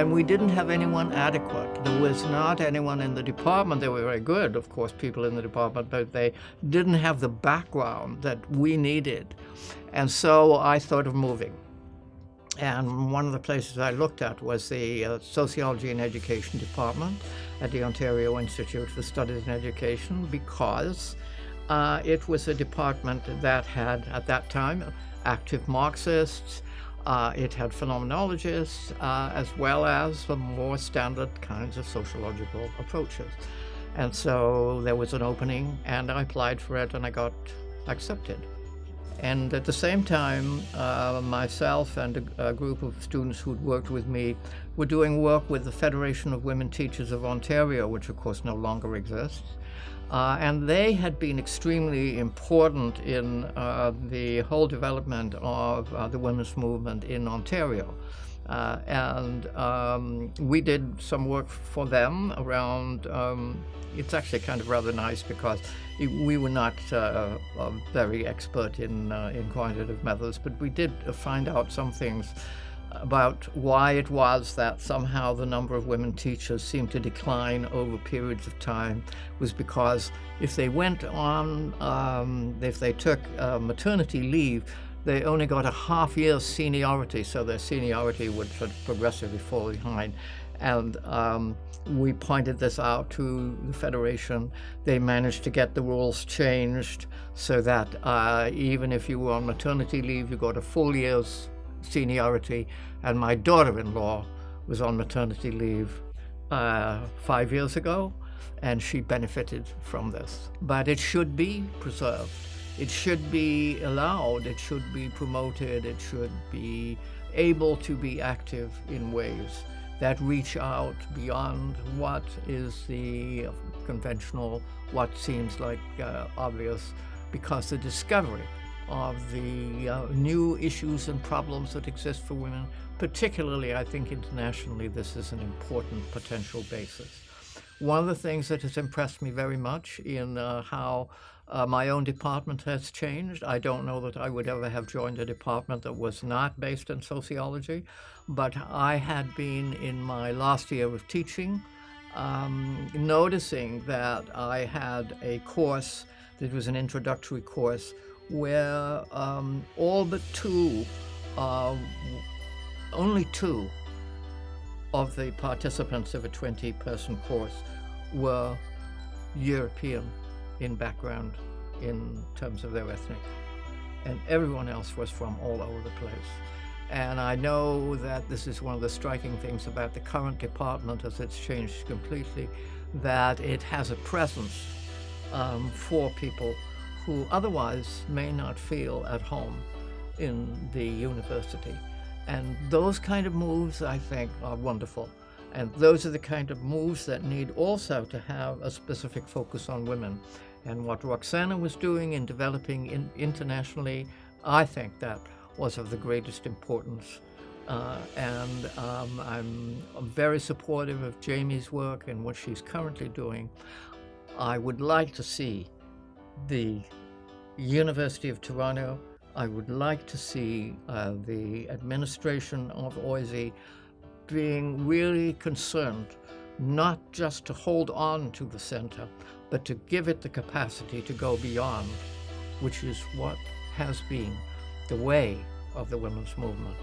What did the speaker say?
And we didn't have anyone adequate. There was not anyone in the department. They were very good, of course, people in the department, but they didn't have the background that we needed. And so I thought of moving. And one of the places I looked at was the Sociology and Education Department at the Ontario Institute for Studies in Education, because it was a department that had, at that time, active Marxists. It had phenomenologists, as well as the more standard kinds of sociological approaches. And so there was an opening, and I applied for it, and I got accepted. And at the same time, myself and a group of students who'd worked with me were doing work with the Federation of Women Teachers of Ontario, which of course no longer exists. And they had been extremely important in the whole development of the women's movement in Ontario. We did some work for them around, it's actually kind of rather nice because we were not very expert in quantitative methods, but we did find out some things about why it was that somehow the number of women teachers seemed to decline over periods of time. Was because if they went on, if they took maternity leave, they only got a half year's seniority, so their seniority would sort of progressively fall behind. And we pointed this out to the Federation. They managed to get the rules changed so that even if you were on maternity leave, you got a full year's seniority. And my daughter-in-law was on maternity leave 5 years ago, and she benefited from this. But it should be preserved. It should be allowed, it should be promoted, it should be able to be active in ways that reach out beyond what is the conventional, what seems like obvious, because the discovery of the new issues and problems that exist for women, particularly, I think internationally, this is an important potential basis. One of the things that has impressed me very much in how my own department has changed. I don't know that I would ever have joined a department that was not based in sociology, but I had been in my last year of teaching, noticing that I had a course that was an introductory course where all but only two of the participants of a 20-person course were European in background in terms of their ethnic, and everyone else was from all over the place. And I know that this is one of the striking things about the current department, as it's changed completely, that it has a presence for people who otherwise may not feel at home in the university. And those kind of moves, I think, are wonderful. And those are the kind of moves that need also to have a specific focus on women. And what Roxana was doing in developing internationally, I think that was of the greatest importance. I'm very supportive of Jamie's work and what she's currently doing. I would like to see the University of Toronto, I would like to see the administration of OISE being really concerned, not just to hold on to the center, but to give it the capacity to go beyond, which is what has been the way of the women's movement.